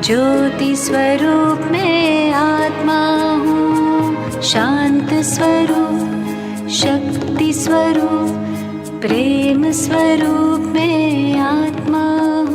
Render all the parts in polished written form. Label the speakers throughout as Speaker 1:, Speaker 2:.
Speaker 1: ज्योति स्वरूप में आत्मा हूँ, शांत स्वरूप, शक्ति स्वरूप, प्रेम स्वरूप में आत्मा हूँ।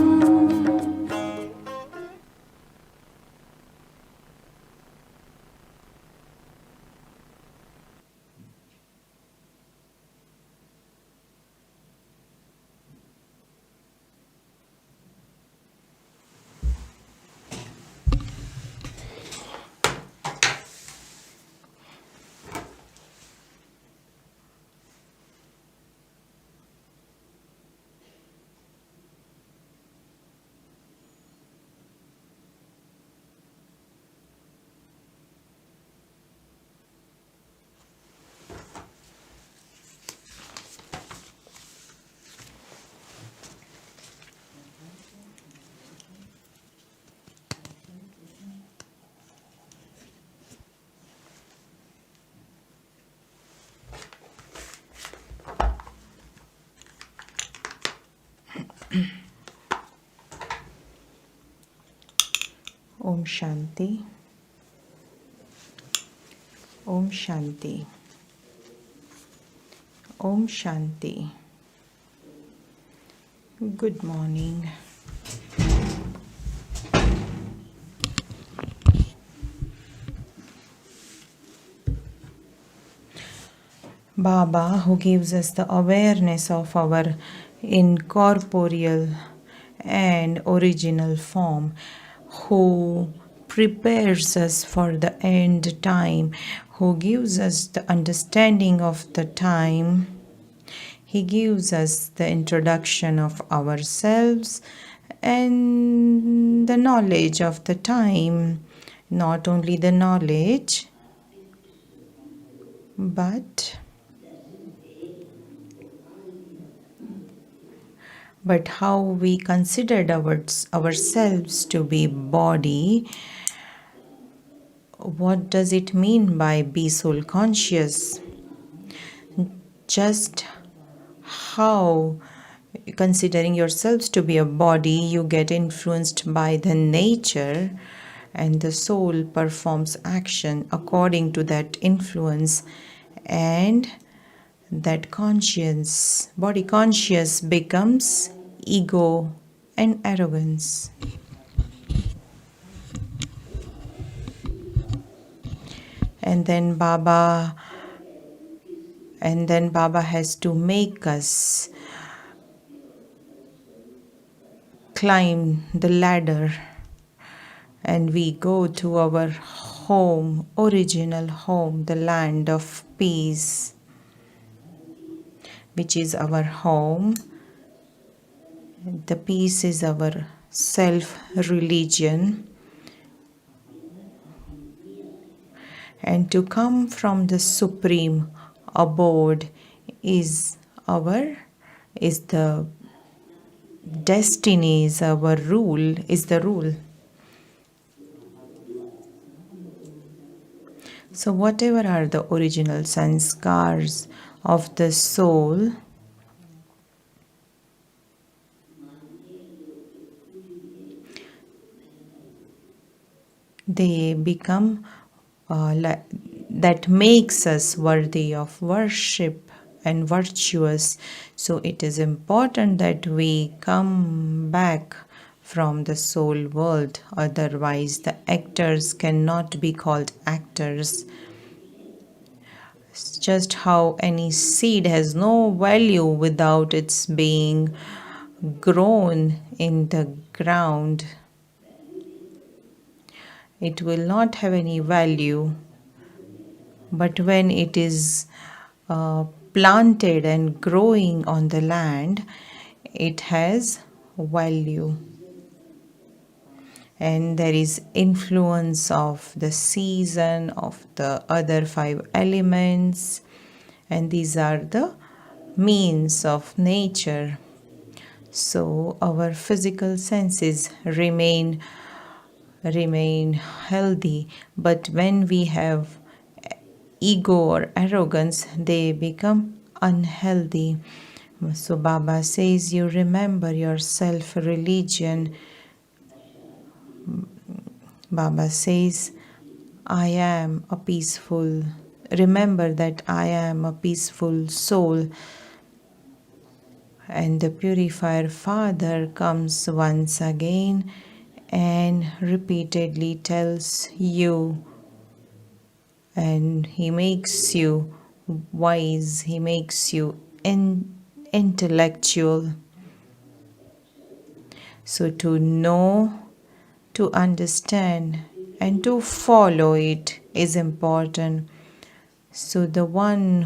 Speaker 2: Om Shanti. Om Shanti. Om Shanti. Good morning. Baba, who gives us the awareness of our incorporeal and original form, who prepares us for the end time, who gives us the understanding of the time. He gives us the introduction of ourselves and the knowledge of the time. Not only the knowledge, but how we considered ourselves to be body. What does it mean by be soul conscious? Just how, considering yourselves to be a body, you get influenced by the nature, and the soul performs action according to that influence, and that conscience, body conscious, becomes ego and arrogance. And then Baba has to make us climb the ladder, and we go to our home, original home, the land of peace, which is our home. The peace is our self-religion. And to come from the supreme abode is the destiny, is our rule, is the rule. So whatever are the original sanskars of the soul, they become that makes us worthy of worship and virtuous. So it is important that we come back from the soul world, otherwise the actors cannot be called actors. It's just how any seed has no value without its being grown in the ground. It will not have any value, but when it is planted and growing on the land, it has value. And there is influence of the season, of the other 5 elements, and these are the means of nature. So our physical senses remain healthy, but when we have ego or arrogance, they become unhealthy. So Baba says, you remember your self-religion, Baba says, I am a peaceful. Remember that I am a peaceful soul. And the purifier Father comes once again and repeatedly tells you, and he makes you wise, he makes you intellectual. So to know, to understand, and to follow it is important. So the one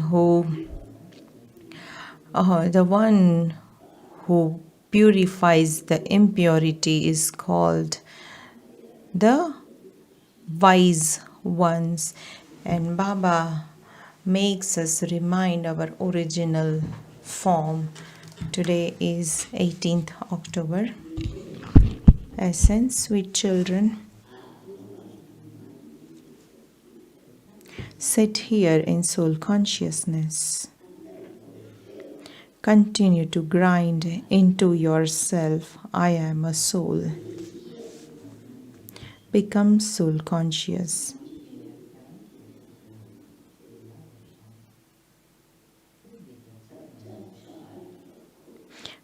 Speaker 2: who purifies the impurity is called the wise ones. And Baba makes us remind our original form. Today is 18th October. Essence, sweet children, sit here in soul consciousness. Continue to grind into yourself. I am a soul. Become soul conscious.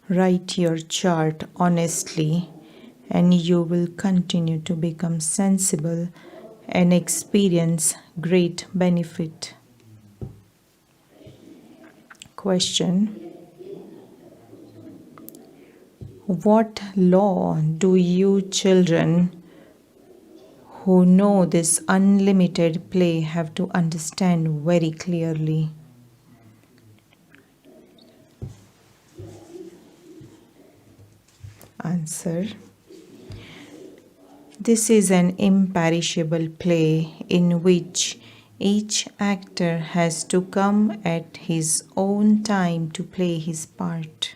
Speaker 2: Write your chart honestly, and you will continue to become sensible and experience great benefit. Question: what law do you children who know this unlimited play have to understand very clearly? Answer: this is an imperishable play in which each actor has to come at his own time to play his part.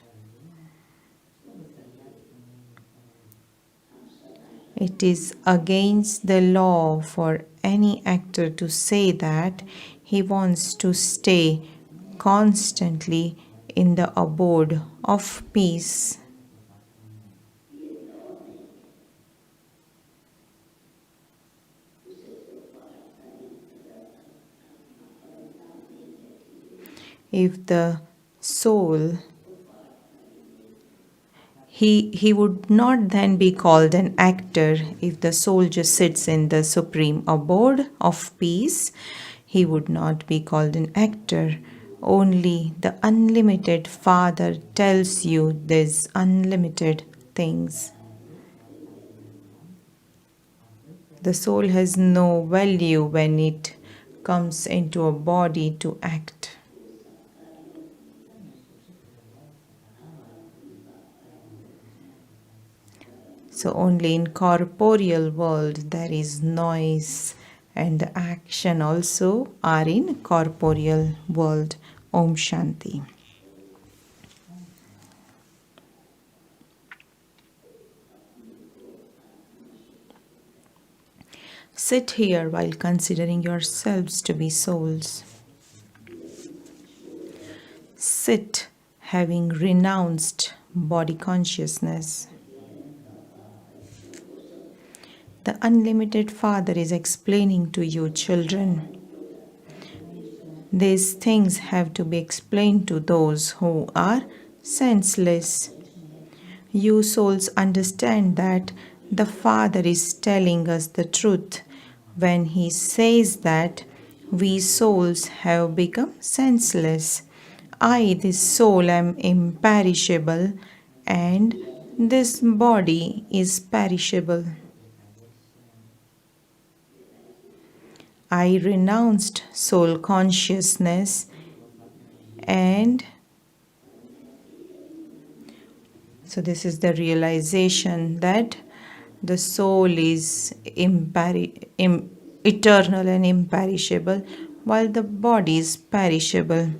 Speaker 2: It is against the law for any actor to say that he wants to stay constantly in the abode of peace. If the soul, he would not then be called an actor. If the soul just sits in the supreme abode of peace, he would not be called an actor. Only the unlimited Father tells you these unlimited things. The soul has no value when it comes into a body to act. So only in corporeal world there is noise, and the action also are in corporeal world. Om Shanti. Sit here while considering yourselves to be souls. Sit having renounced body consciousness. The unlimited Father is explaining to you, children. These things have to be explained to those who are senseless. You souls understand that the Father is telling us the truth when He says that we souls have become senseless. I, this soul, am imperishable, and this body is perishable. I renounced soul consciousness, and so this is the realization that the soul is eternal and imperishable, while the body is perishable.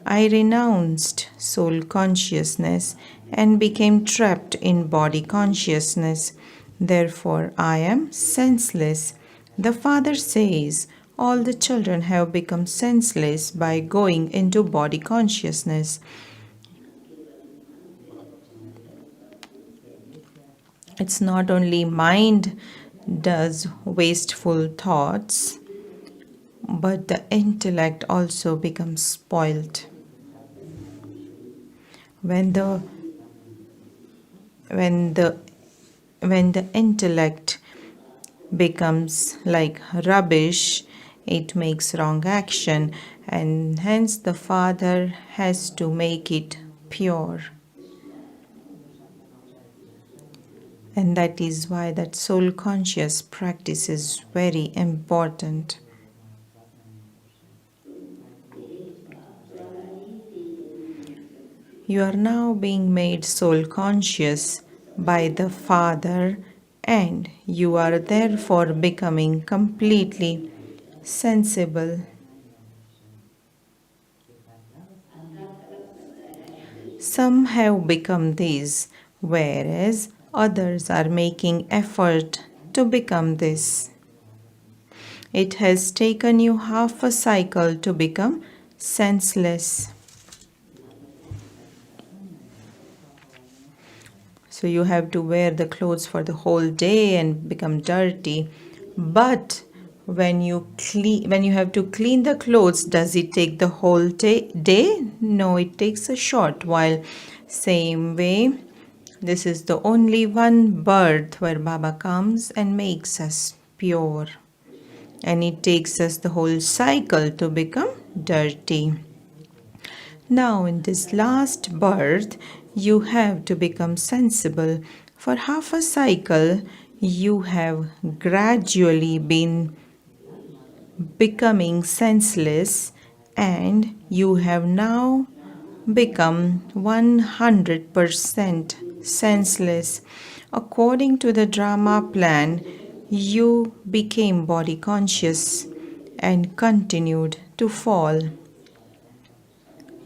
Speaker 2: I renounced soul consciousness and became trapped in body consciousness. Therefore, I am senseless. The Father says all the children have become senseless by going into body consciousness. It's not only mind does wasteful thoughts, but the intellect also becomes spoilt. When the when the when the intellect becomes like rubbish, it makes wrong action, and hence the Father has to make it pure. And that is why that soul conscious practice is very important. You are now being made soul conscious by the Father, and you are therefore becoming completely sensible. Some have become these, whereas others are making effort to become this. It has taken you half a cycle to become senseless. So you have to wear the clothes for the whole day and become dirty. But when you have to clean the clothes, does it take the whole day? No, it takes a short while. Same way, this is the only one birth where Baba comes and makes us pure. And it takes us the whole cycle to become dirty. Now, in this last birth, you have to become sensible. For half a cycle, you have gradually been becoming senseless, and you have now become 100% senseless. According to the drama plan, you became body conscious and continued to fall.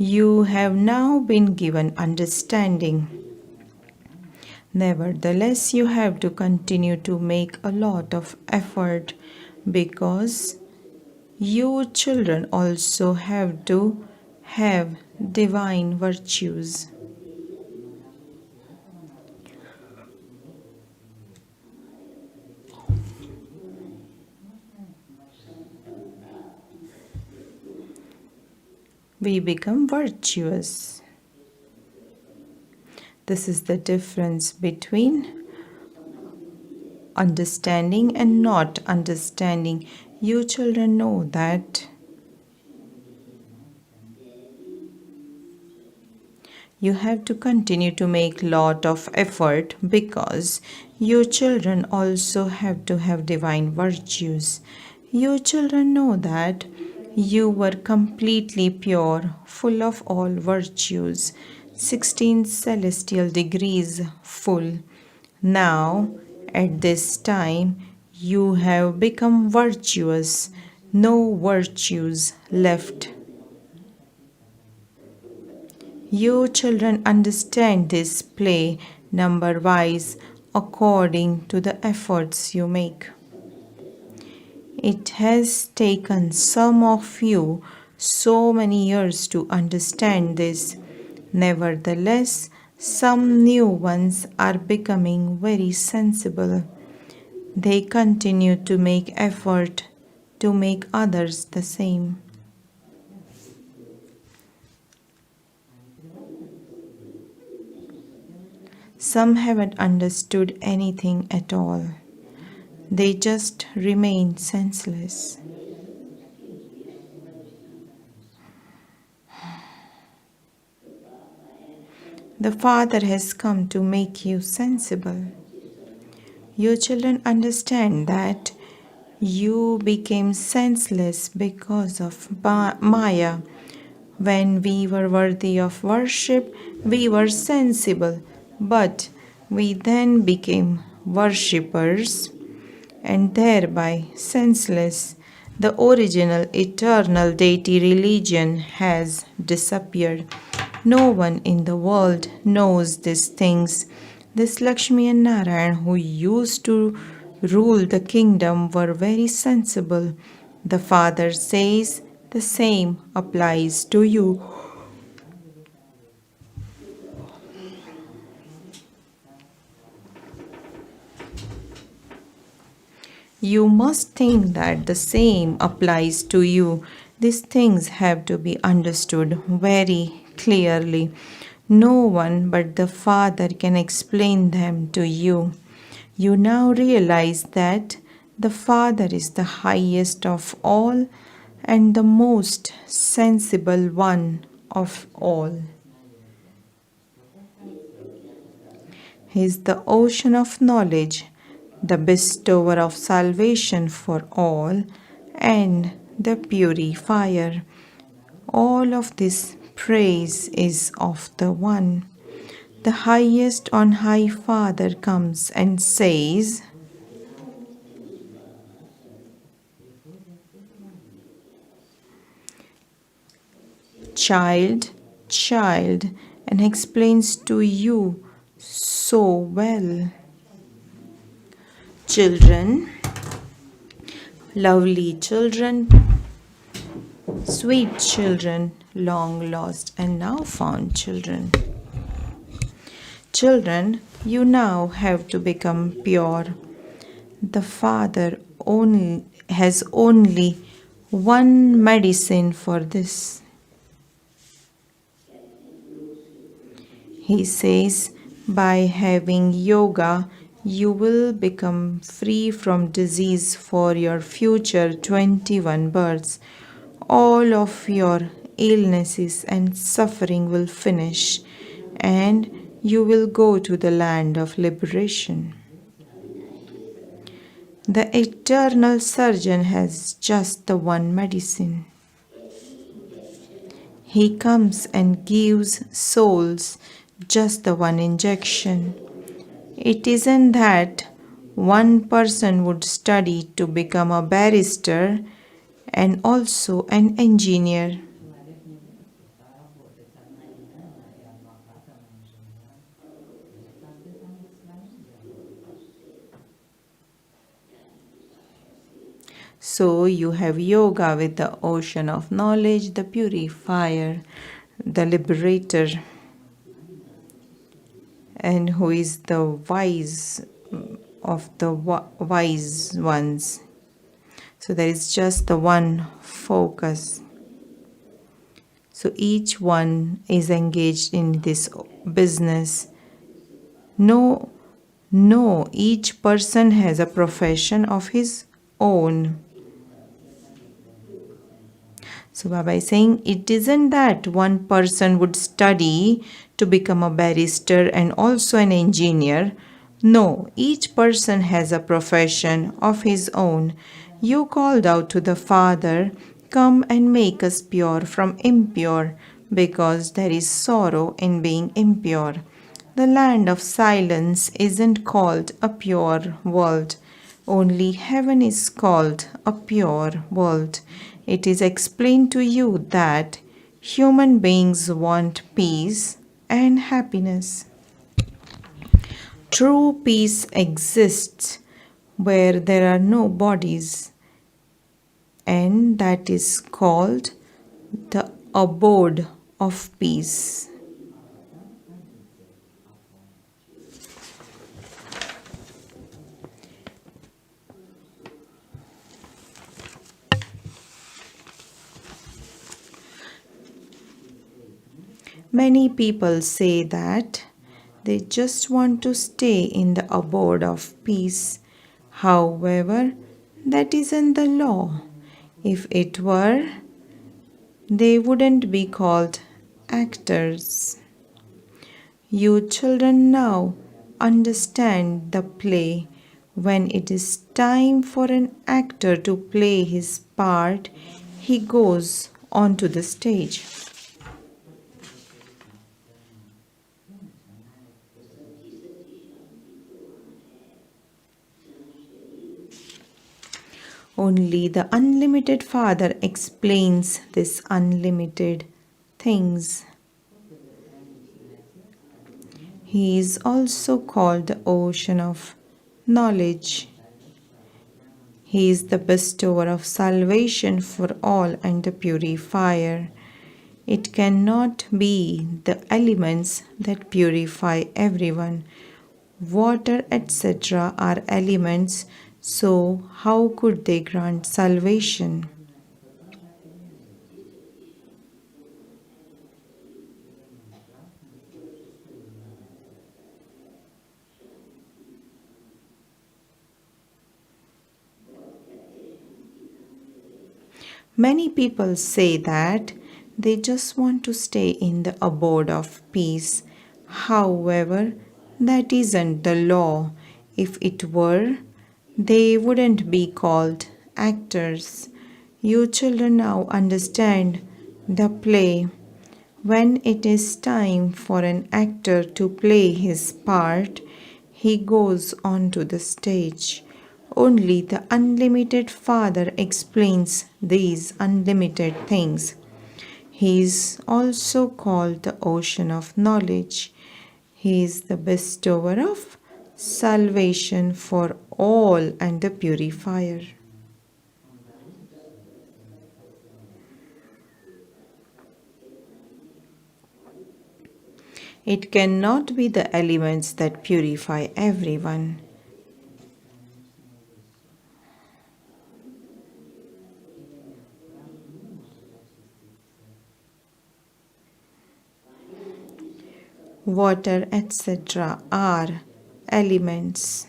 Speaker 2: You have now been given understanding. Nevertheless, you have to continue to make a lot of effort, because you children also have to have divine virtues. We become virtuous. This is the difference between understanding and not understanding. You children know that you have to continue to make lot of effort, because you children also have to have divine virtues. You children know that you were completely pure, full of all virtues, 16 celestial degrees full. Now, at this time, you have become virtuous, no virtues left. You children understand this play number wise according to the efforts you make. It has taken some of you so many years to understand this. Nevertheless, some new ones are becoming very sensible. They continue to make effort to make others the same. Some haven't understood anything at all. They just remain senseless. The Father has come to make you sensible. You children understand that you became senseless because of Maya. When we were worthy of worship, we were sensible, but we then became worshippers and thereby senseless. The original eternal deity religion has disappeared. No one in the world knows these things. This Lakshmi and Narayan, who used to rule the kingdom, were very sensible. The Father says the same applies to you. You must think that the same applies to you. These things have to be understood very clearly. No one but the Father can explain them to you. You now realize that the Father is the highest of all and the most sensible one of all. He is the ocean of knowledge, the bestower of salvation for all, and the purifier. All of this praise is of the One. The highest on high Father comes and says, Child, child, and explains to you so well. Children, lovely children, sweet children, long lost and now found children. Children, you now have to become pure. The Father has only one medicine for this. He says, by having yoga, you will become free from disease for your future 21 births. All of your illnesses and suffering will finish, and you will go to the land of liberation. The eternal surgeon has just the one medicine. He comes and gives souls just the one injection. It isn't that one person would study to become a barrister and also an engineer. So you have yoga with the ocean of knowledge, the purifier, the liberator, and who is the wise of the wise ones. So there is just the one focus. So each one is engaged in this business. No, each person has a profession of his own. So Baba is saying it isn't that one person would study to become a barrister and also an engineer. No, each person has a profession of his own. You called out to the Father, come and make us pure from impure, because there is sorrow in being impure. The land of silence isn't called a pure world. Only heaven is called a pure world. It is explained to you that human beings want peace and happiness. True peace exists where there are no bodies, and that is called the abode of peace. Many people say that they just want to stay in the abode of peace. However, that isn't the law. If it were, they wouldn't be called actors. You children now understand the play. When it is time for an actor to play his part, he goes onto the stage. Only the unlimited Father explains these unlimited things. He is also called the ocean of knowledge. He is the bestower of salvation for all and the purifier. It cannot be the elements that purify everyone. Water, etc. are elements, So, how could they grant salvation? Many people say that they just want to stay in the abode of peace. However, that isn't the law. If it were, they wouldn't be called actors. You children now understand the play. When it is time for an actor to play his part, he goes onto the stage. Only the unlimited Father explains these unlimited things. He is also called the ocean of knowledge. He is the bestower of salvation for all and the purifier. It cannot be the elements that purify everyone. Water, etc., are elements.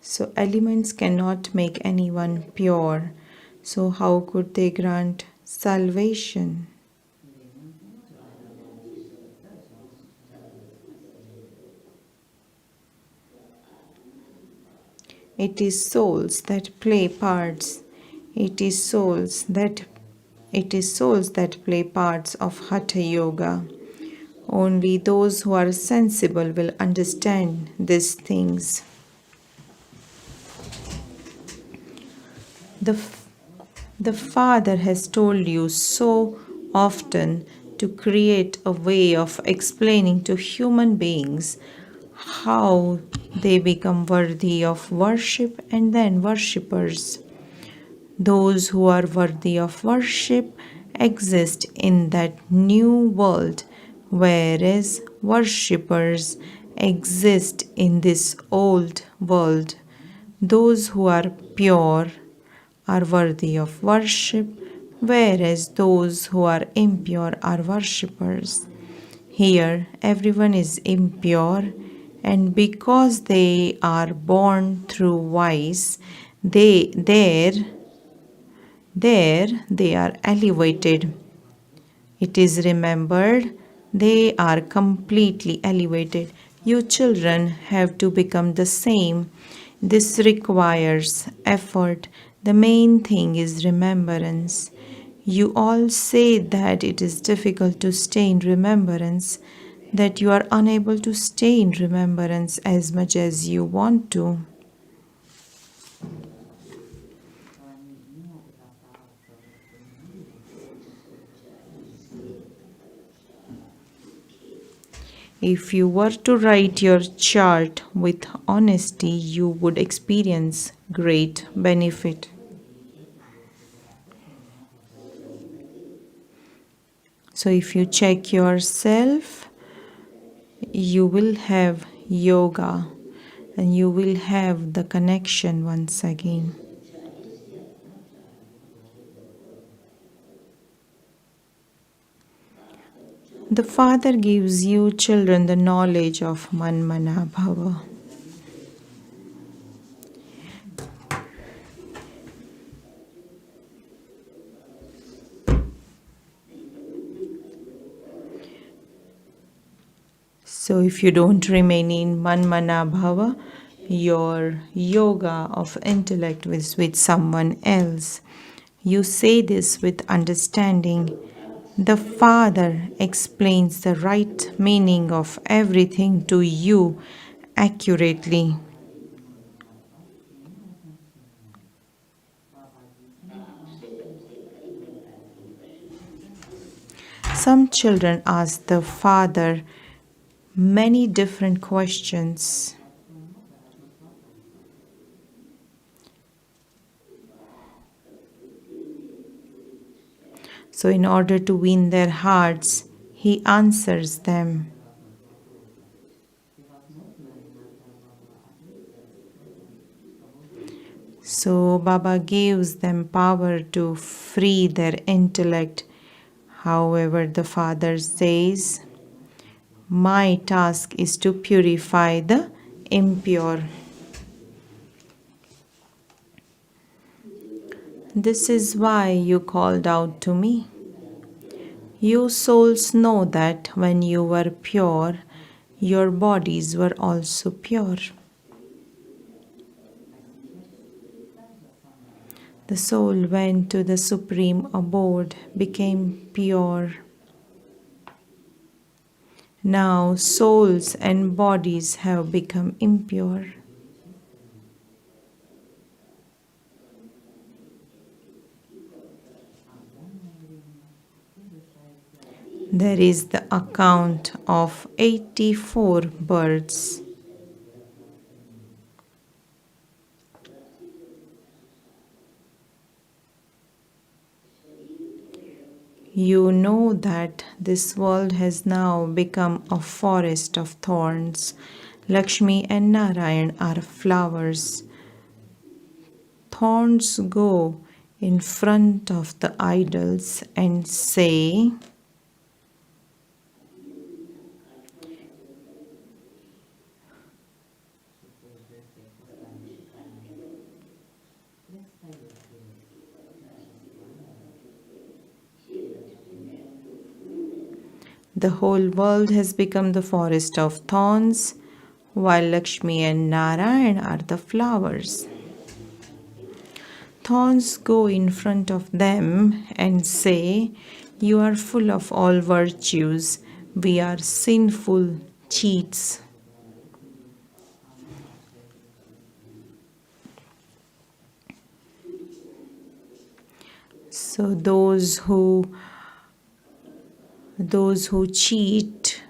Speaker 2: So, elements cannot make anyone pure. So, how could they grant salvation? It is souls that play parts. It is souls that play parts of Hatha Yoga. Only those who are sensible will understand these things. The Father has told you so often to create a way of explaining to human beings how they become worthy of worship and then worshippers. Those who are worthy of worship exist in that new world, whereas worshippers exist in this old world. Those who are pure are worthy of worship, whereas those who are impure are worshippers. Here, everyone is impure, and because they are born through vice, there they are elevated. It is remembered they are completely elevated. You children have to become the same. This requires effort. The main thing is remembrance. You all say that it is difficult to stay in remembrance, that you are unable to stay in remembrance as much as you want to. If you were to write your chart with honesty, you would experience great benefit. So, if you check yourself, you will have yoga and you will have the connection once again. The Father gives you children the knowledge of Manmana Bhava. So if you don't remain in Manmana Bhava, your yoga of intellect is with someone else. You say this with understanding. The Father explains the right meaning of everything to you accurately. Some children ask the Father many different questions. So, in order to win their hearts, He answers them. So Baba gives them power to free their intellect. However, the Father says, my task is to purify the impure. This is why you called out to me. You souls know that when you were pure, your bodies were also pure. The soul went to the supreme abode, became pure. Now souls and bodies have become impure. There is the account of 84 births. You know that this world has now become a forest of thorns. Lakshmi and Narayan are flowers. Thorns go in front of the idols and say, the whole world has become the forest of thorns, while Lakshmi and Narayan are the flowers. Thorns go in front of them and say, you are full of all virtues. We are sinful cheats. So those who cheat,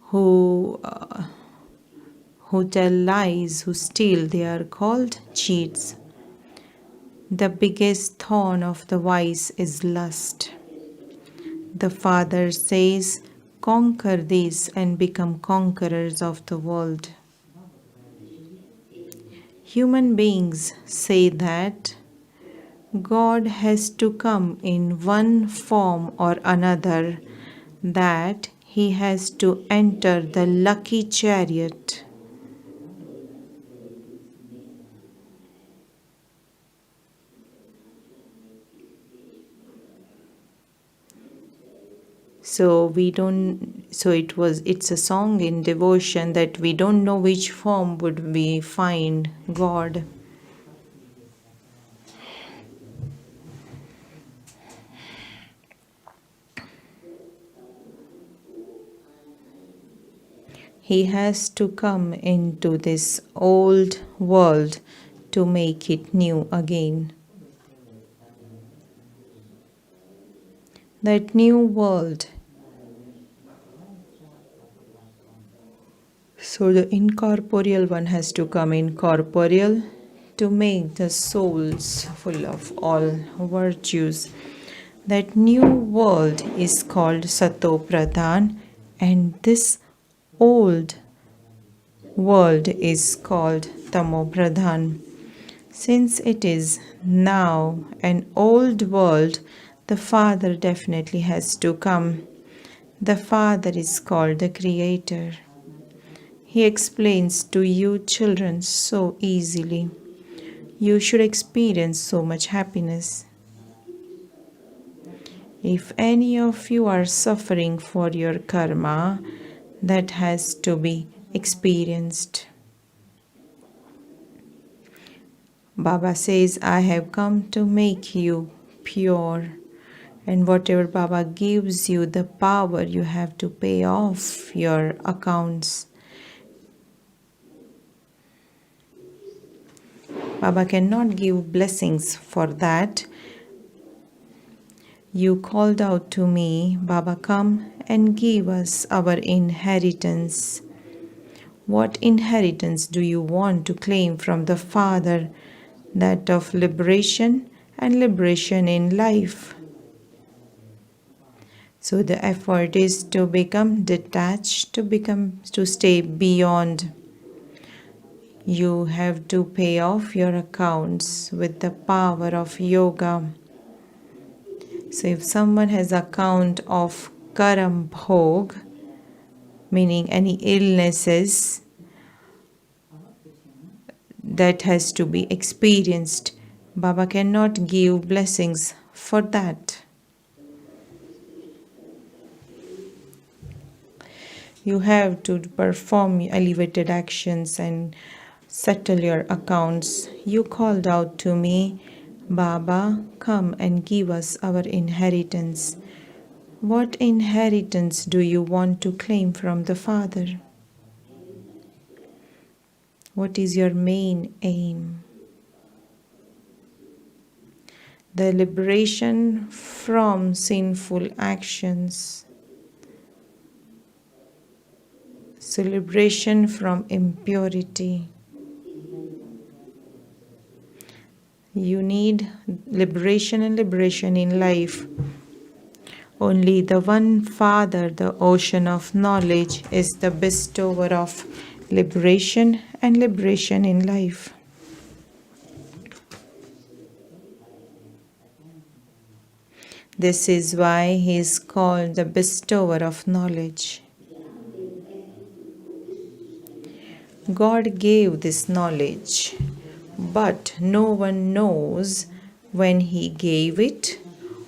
Speaker 2: who tell lies, who steal, they are called cheats. The biggest thorn of the wise is lust. The Father says, conquer these and become conquerors of the world. Human beings say that God has to come in one form or another, that He has to enter the lucky chariot. It's a song in devotion that we don't know which form would we find God. He has to come into this old world to make it new again. That new world. So the incorporeal one has to come incorporeal to make the souls full of all virtues. That new world is called Sato Pradhan, and this old world is called Tamo Pradhan. Since it is now an old world, the Father definitely has to come. The Father is called the Creator. He explains to you children so easily. You should experience so much happiness. If any of you are suffering for your karma, that has to be experienced. Baba says, I have come to make you pure. And whatever Baba gives you the power, you have to pay off your accounts. Baba cannot give blessings for that. You called out to me, Baba, come and give us our inheritance. What inheritance do you want to claim from the Father? That of liberation and liberation in life. So the effort is to become detached, to stay beyond. You have to pay off your accounts with the power of yoga. So if someone has account of karam bhog, meaning any illnesses that has to be experienced, Baba cannot give blessings for that. You have to perform elevated actions and settle your accounts. You called out to me, Baba, come and give us our inheritance. What inheritance do you want to claim from the Father? What is your main aim? The liberation from sinful actions, celebration from impurity. You need liberation and liberation in life. Only the one Father, the ocean of knowledge, is the bestower of liberation and liberation in life. This is why he is called the bestower of knowledge. God gave this knowledge, but no one knows when he gave it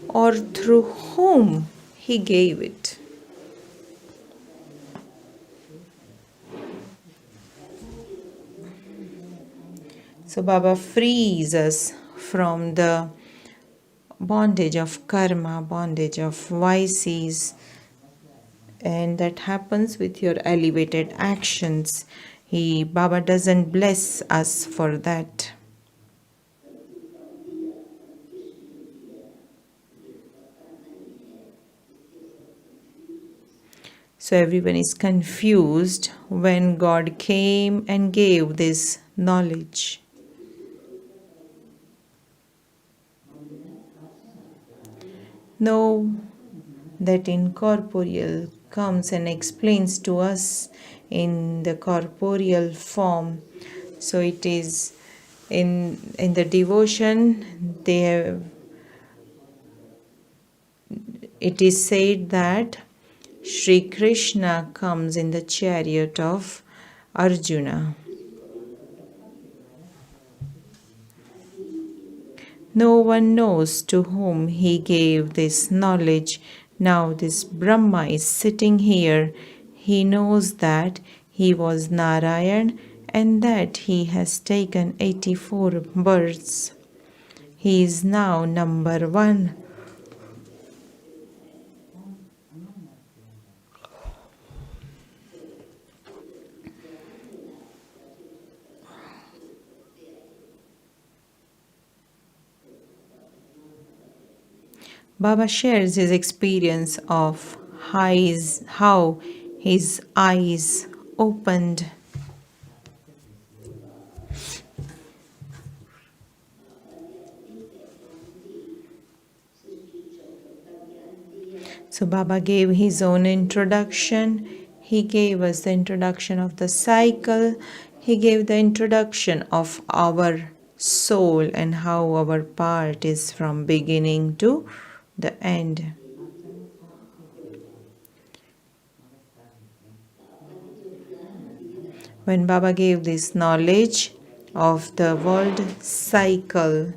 Speaker 2: or through whom he gave it. So Baba frees us from the bondage of karma, bondage of vices, and that happens with your elevated actions. Baba doesn't bless us for that. So everyone is confused when God came and gave this knowledge. Know that incorporeal comes and explains to us in the corporeal form. So it is in the devotion it is said that Sri Krishna comes in the chariot of Arjuna. No one knows to whom he gave this knowledge. Now this Brahma is sitting here. He knows that he was Narayan and that he has taken 84 births. He is now number 1. Baba shares his experience of how his eyes opened. So Baba gave his own introduction. He gave us the introduction of the cycle. He gave the introduction of our soul and how our part is from beginning to the end. When Baba gave this knowledge of the world cycle,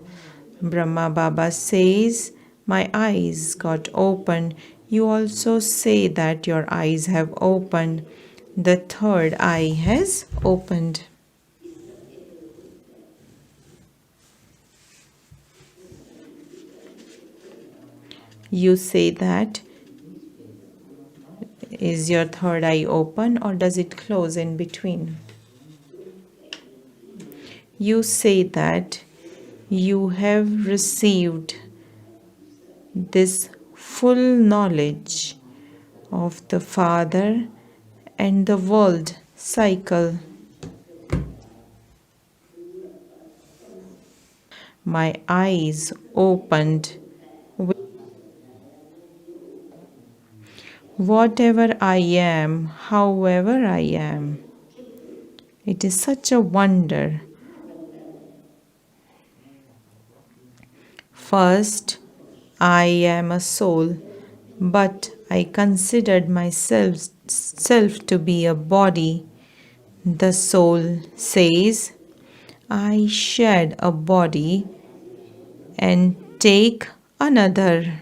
Speaker 2: Brahma Baba says, my eyes got opened. You also say that your eyes have opened. The third eye has opened. You say that, is your third eye open or does it close in between? You say that you have received this full knowledge of the Father and the world cycle. My eyes opened. Whatever I am, however I am, It is such a wonder. First, I am a soul, but I considered myself to be a body. The soul says, I shed a body and take another.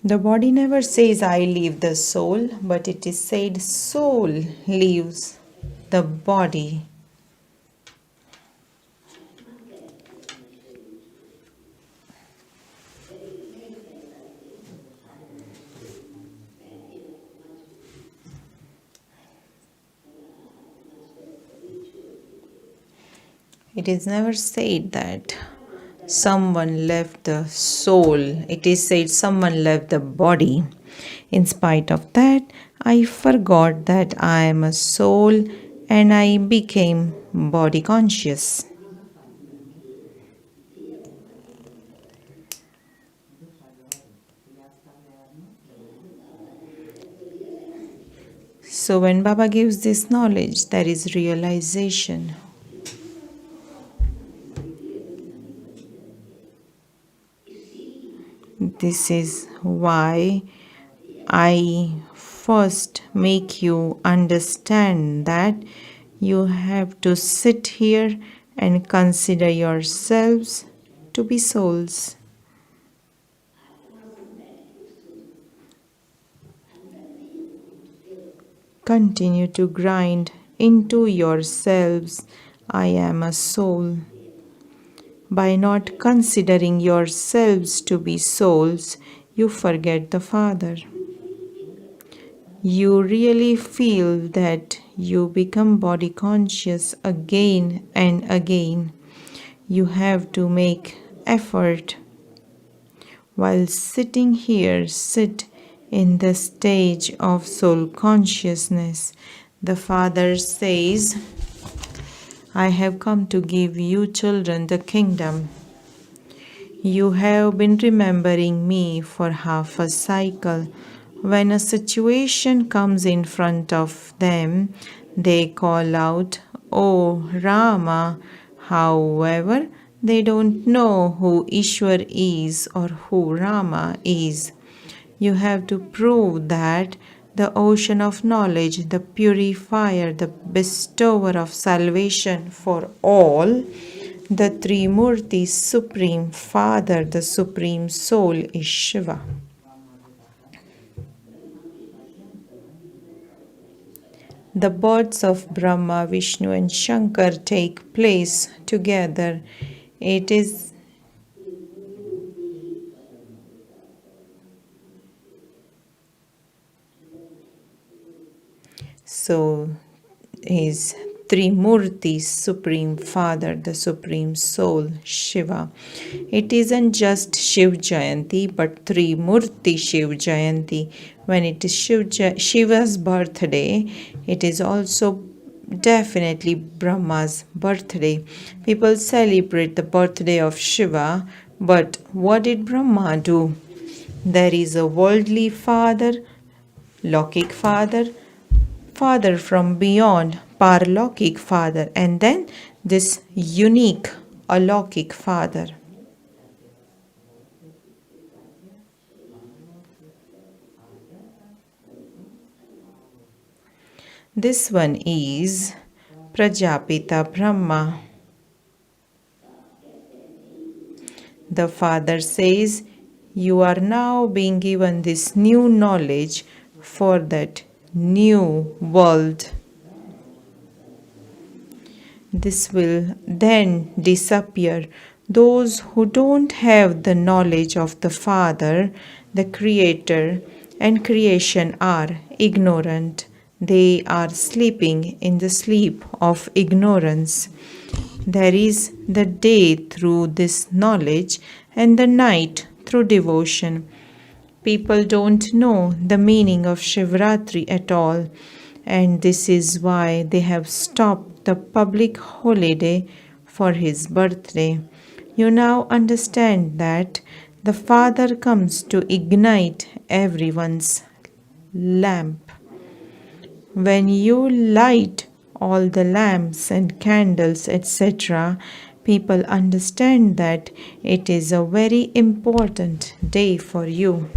Speaker 2: The body never says, I leave the soul, but it is said, soul leaves the body. It is never said that someone left the soul. It is said someone left the body. In spite of that, I forgot that I am a soul and I became body conscious. So when Baba gives this knowledge, there is realization. This is why I first make you understand that you have to sit here and consider yourselves to be souls. Continue to grind into yourselves, I am a soul. By not considering yourselves to be souls, you forget the Father. You really feel that you become body conscious again and again. You have to make effort. While sitting here, sit in the stage of soul consciousness. The Father says, I have come to give you children the kingdom. You have been remembering me for half a cycle. When a situation comes in front of them, they call out, Oh Rama. However, they don't know who Ishwar is or who Rama is. You have to prove that the ocean of knowledge, the purifier, the bestower of salvation for all, the Trimurti Supreme Father, the Supreme Soul is Shiva. The births of Brahma, Vishnu and Shankar take place together. It is so is Trimurti, Supreme Father, the Supreme Soul, Shiva. It isn't just Shiv Jayanti, but Trimurti Shiv Jayanti. When it is Shiva's birthday, it is also definitely Brahma's birthday. People celebrate the birthday of Shiva, but what did Brahma do? There is a worldly father, Lokik father, Father from beyond, Paralokik Father, and then this unique Alokik Father. This one is Prajapita Brahma. The Father says, you are now being given this new knowledge for that new world. This will then disappear. Those who don't have the knowledge of the Father, the Creator, and creation are ignorant. They are sleeping in the sleep of ignorance. There is the day through this knowledge and the night through devotion. People don't know the meaning of Shivratri at all, and this is why they have stopped the public holiday for his birthday. You now understand that the Father comes to ignite everyone's lamp. When you light all the lamps and candles, etc., people understand that it is a very important day for you.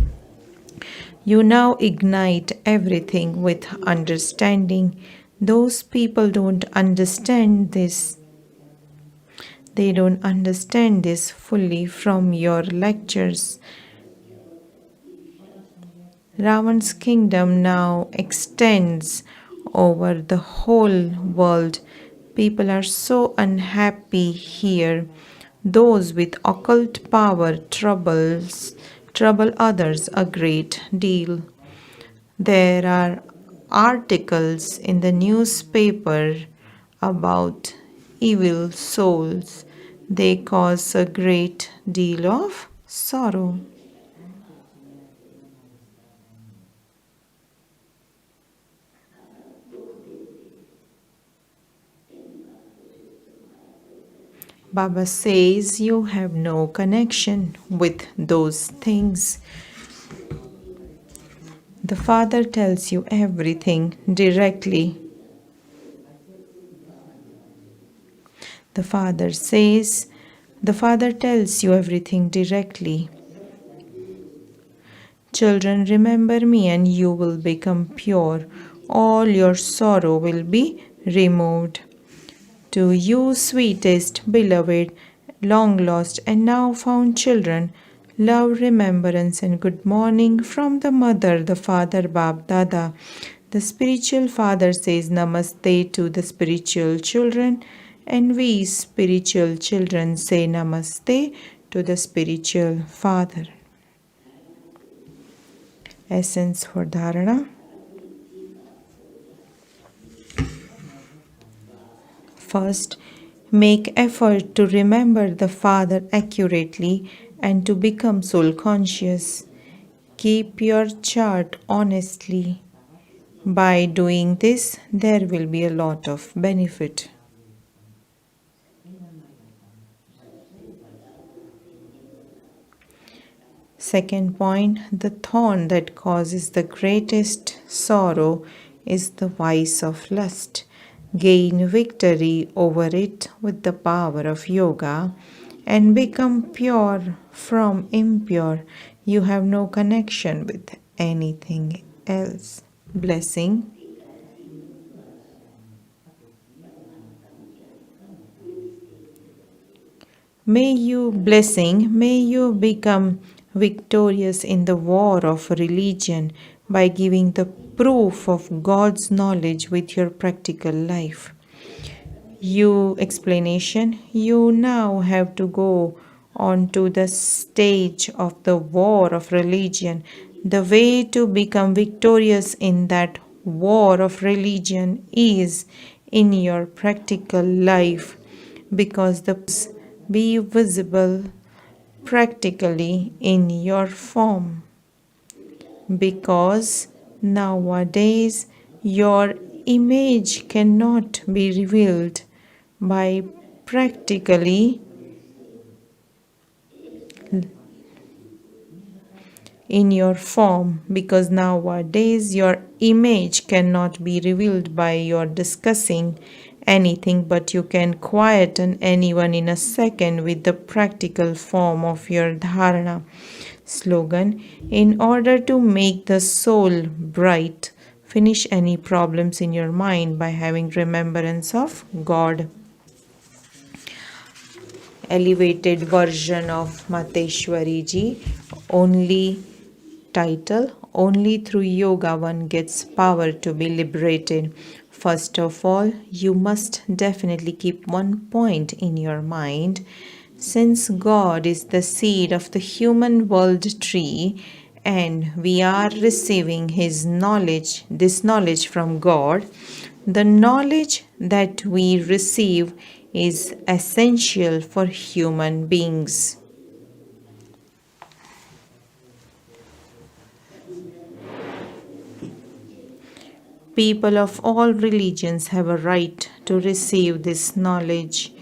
Speaker 2: You now ignite everything with understanding. Those people don't understand this. They don't understand this fully from your lectures. Ravan's kingdom now extends over the whole world. People are so unhappy here. Those with occult power trouble others a great deal. There are articles in the newspaper about evil souls. They cause a great deal of sorrow. Baba says you have no connection with those things. The Father tells you everything directly. The Father tells you everything directly. Children, remember me and you will become pure. All your sorrow will be removed. To you, sweetest, beloved, long lost and now found children, love, remembrance, and good morning from the Mother, the Father, Bab Dada. The spiritual Father says Namaste to the spiritual children, and we spiritual children say Namaste to the spiritual Father. Essence for Dharana. First, make effort to remember the Father accurately and to become soul conscious. Keep your chart honestly. By doing this, there will be a lot of benefit. Second point, the thorn that causes the greatest sorrow is the vice of lust. Gain victory over it with the power of yoga and become pure from impure. You have no connection with anything else. Blessing. May you become victorious in the war of religion by giving the proof of God's knowledge with your practical life. Explanation. You now have to go on to the stage of the war of religion. The way to become victorious in that war of religion is in your practical life, because the be visible practically in your form. Because nowadays your image cannot be revealed by practically in your form, because nowadays your image cannot be revealed by your discussing anything, but you can quieten anyone in a second with the practical form of your dharana. Slogan. In order to make the soul bright, finish any problems in your mind by having remembrance of God. Elevated version of Mateshwari Ji. Only title, only through yoga one gets power to be liberated. First of all, you must definitely keep one point in your mind. Since God is the seed of the human world tree and we are receiving His knowledge, this knowledge from God, the knowledge that we receive is essential for human beings. People of all religions have a right to receive this knowledge.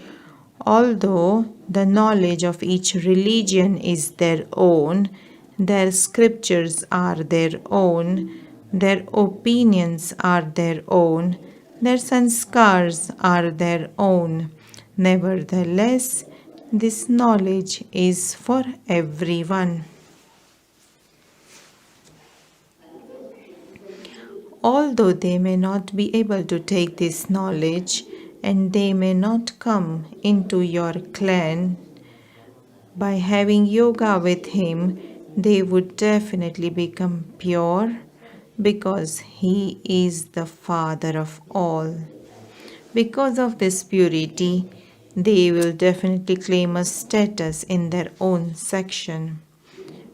Speaker 2: Although the knowledge of each religion is their own, their scriptures are their own, their opinions are their own, their sanskars are their own. Nevertheless, this knowledge is for everyone. Although they may not be able to take this knowledge and they may not come into your clan, by having yoga with him, they would definitely become pure because he is the Father of all. Because of this purity, they will definitely claim a status in their own section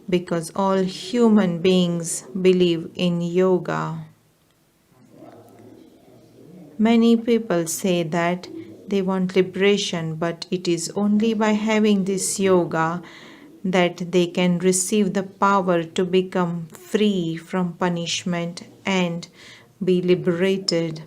Speaker 2: because all human beings believe in yoga. Many people say that they want liberation, but it is only by having this yoga that they can receive the power to become free from punishment and be liberated.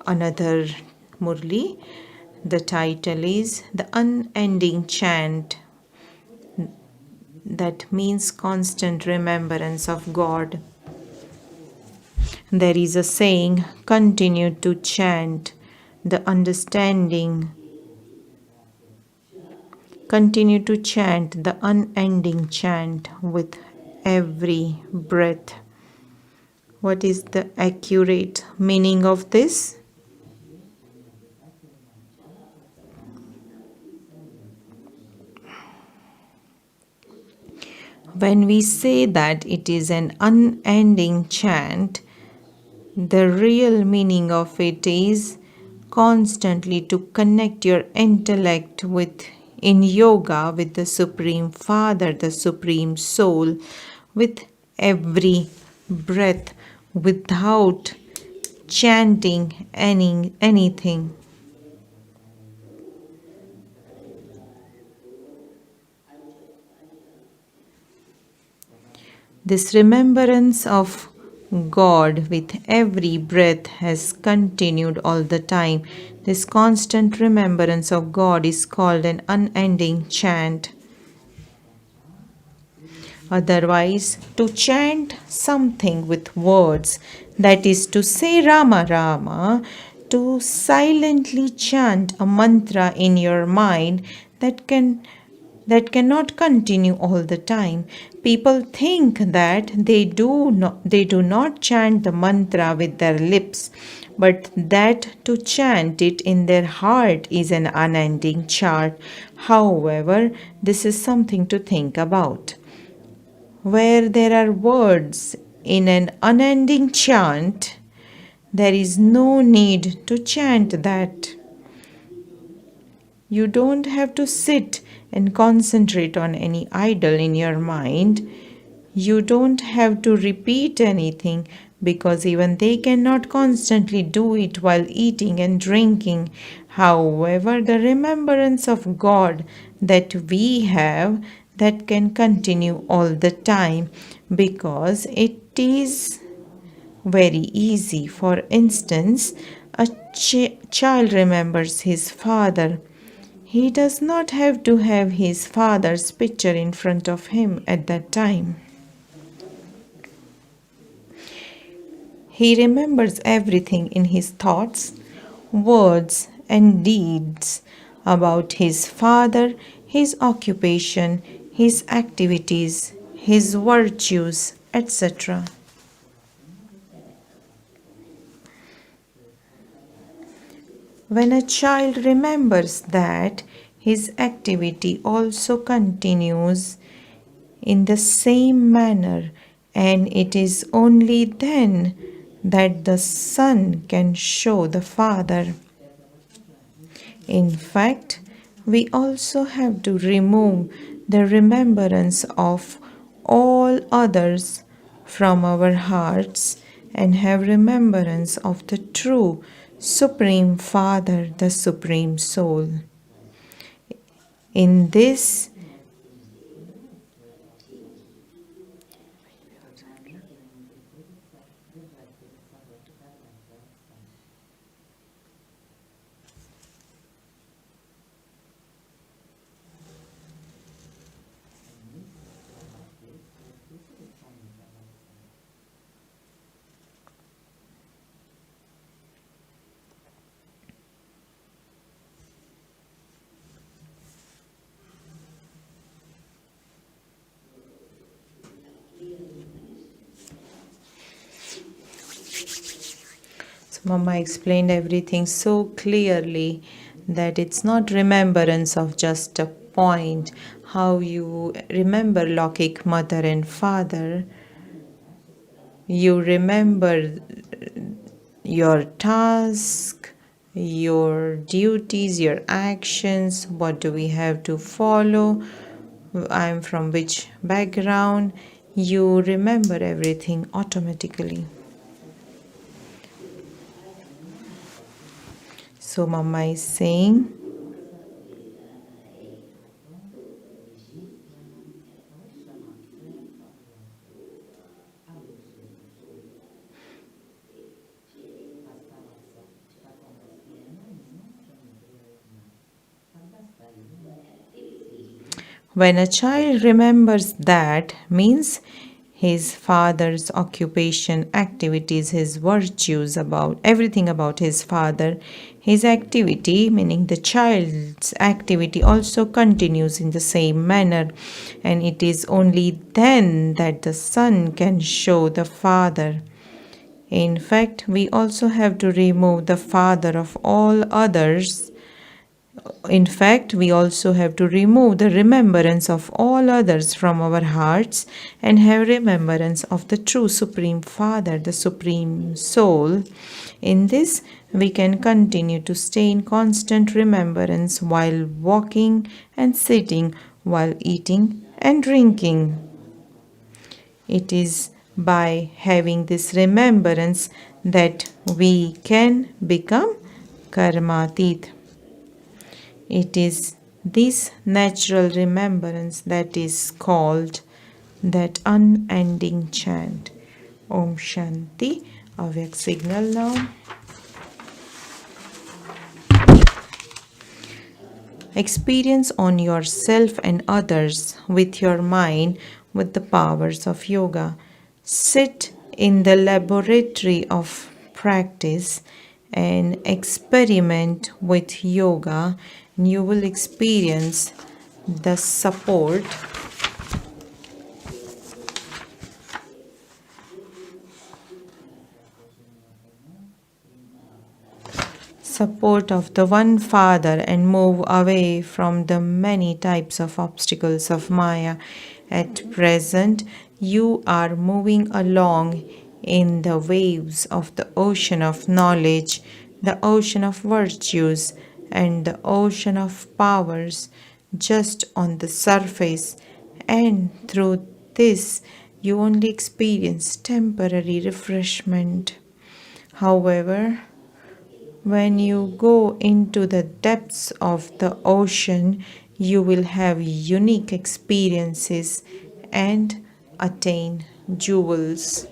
Speaker 2: Another Murli, the title is The Unending Chant, that means constant remembrance of God. There is a saying, continue to chant the understanding. Continue to chant the unending chant with every breath. What is the accurate meaning of this? When we say that it is an unending chant, the real meaning of it is constantly to connect your intellect with, in yoga, with the Supreme Father, the Supreme Soul, with every breath without chanting anything. This remembrance of God with every breath has continued all the time. This constant remembrance of God is called an unending chant. Otherwise, to chant something with words, that is to say Rama Rama, to silently chant a mantra in your mind, that cannot continue all the time. People think that they do not chant the mantra with their lips, but that to chant it in their heart is an unending chant. However, this is something to think about. Where there are words in an unending chant, there is no need to chant that. You don't have to sit and concentrate on any idol in your mind. You don't have to repeat anything because even they cannot constantly do it while eating and drinking. However, the remembrance of God that we have, that can continue all the time because it is very easy. For instance, a child remembers his father. He does not have to have his father's picture in front of him at that time. He remembers everything in his thoughts, words, and deeds about his father, his occupation, his activities, his virtues, etc. When a child remembers that, his activity also continues in the same manner, and it is only then that the son can show the father. In fact, we also have to remove the remembrance of all others from our hearts and have remembrance of the true Supreme Father, the Supreme Soul. In this, Mama explained everything so clearly that it's not remembrance of just a point. How you remember Lokik mother and father, you remember your task, your duties, your actions, what do we have to follow, I'm from which background. You remember everything automatically. So Mama is saying, when a child remembers that, means his father's occupation, activities, his virtues, about everything about his father, his activity, meaning the child's activity, also continues in the same manner. And it is only then that the son can show the father. In fact, we also have to remove the father of all others. In fact, we also have to remove the remembrance of all others from our hearts and have remembrance of the true Supreme Father, the Supreme Soul. In this, we can continue to stay in constant remembrance while walking and sitting, while eating and drinking. It is by having this remembrance that we can become karmatit. It is this natural remembrance that is called that unending chant. Om Shanti. Avyak signal now. Experience on yourself and others with your mind with the powers of yoga. Sit in the laboratory of practice and experiment with yoga. You will experience the support of the one Father and move away from the many types of obstacles of Maya. At present, you are moving along in the waves of the ocean of knowledge, the ocean of virtues, and the ocean of powers just on the surface, and through this you only experience temporary refreshment. However, when you go into the depths of the ocean, you will have unique experiences and attain jewels.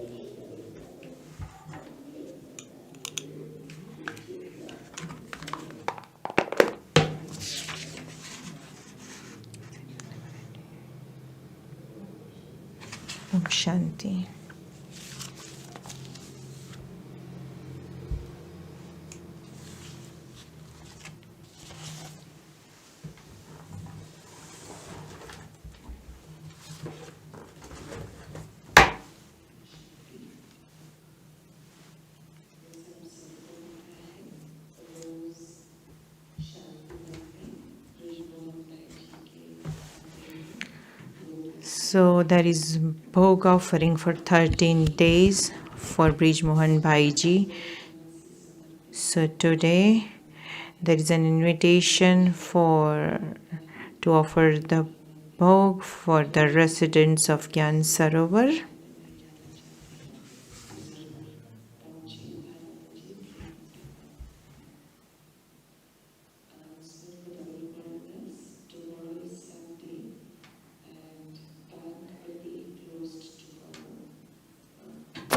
Speaker 2: Om Shanti. So there is Bhog offering for 13 days for Brij Mohan Bhaiji. So today there is an invitation to offer the Bhog for the residents of Gyan Sarovar.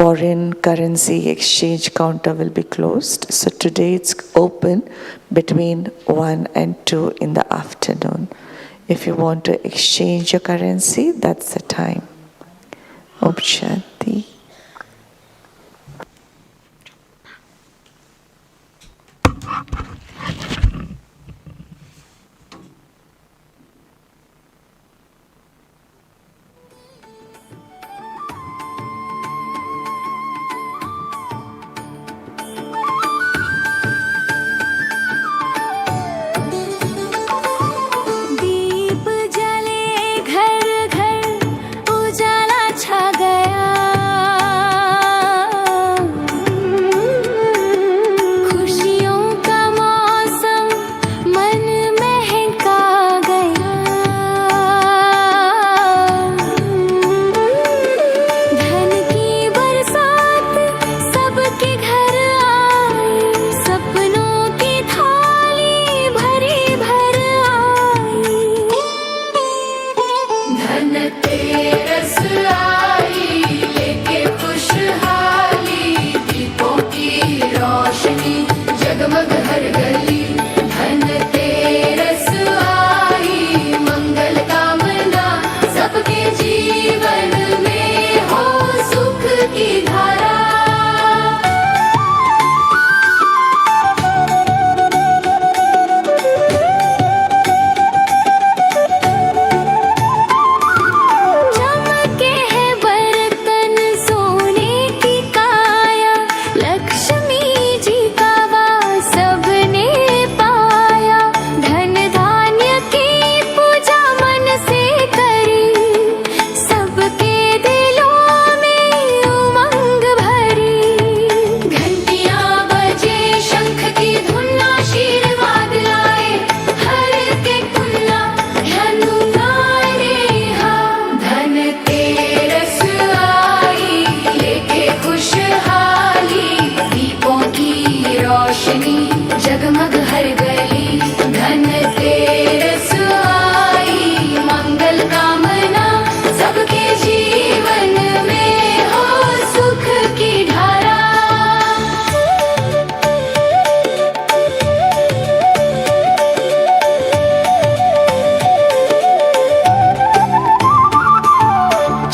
Speaker 3: foreign currency exchange counter will be closed. So today it's open between 1 and 2 in the afternoon. If you want to exchange your currency, that's the time. Om Shanti.
Speaker 1: दीप जले घर घर उजाला छा गया, खुशियों का मौसम मन महका गया, धन की बरसात सबके घर आई, सपनों की थाली भरी भर आई, धनतेरस आई लेके खुशहाली, दीपों की रोशनी जगमग हर गली, धनतेरस आई मंगल कामना, सबके जीवन में हो सुख की धारा। चमके हैं बर्तन सोने की काया, लक्ष्मी जी का वास सबने पाया, धन धान्य की पूजा मन से करी, सबके दिलों में उमंग भरी, घंटियां बजे शंख की धुन आशीर्वाद लाए, हर के कुल्ला धनुनारे हा, धनतेरस आई लेके खुशहाली, दीपों की रोशनी जगमग हर गली, धनतेरस आई मंगल कामना, सबके जीवन में हो सुख की धारा।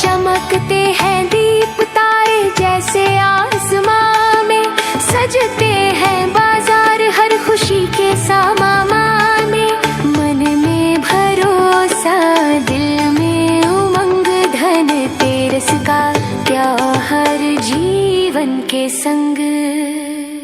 Speaker 1: चमकते हैं दीप तारे जैसे आसमां में, सजते हैं बाजार हर खुशी के सामा में, मन में भरोसा दिल में उमंग, धनतेरस का त्योहार जीवन के संग।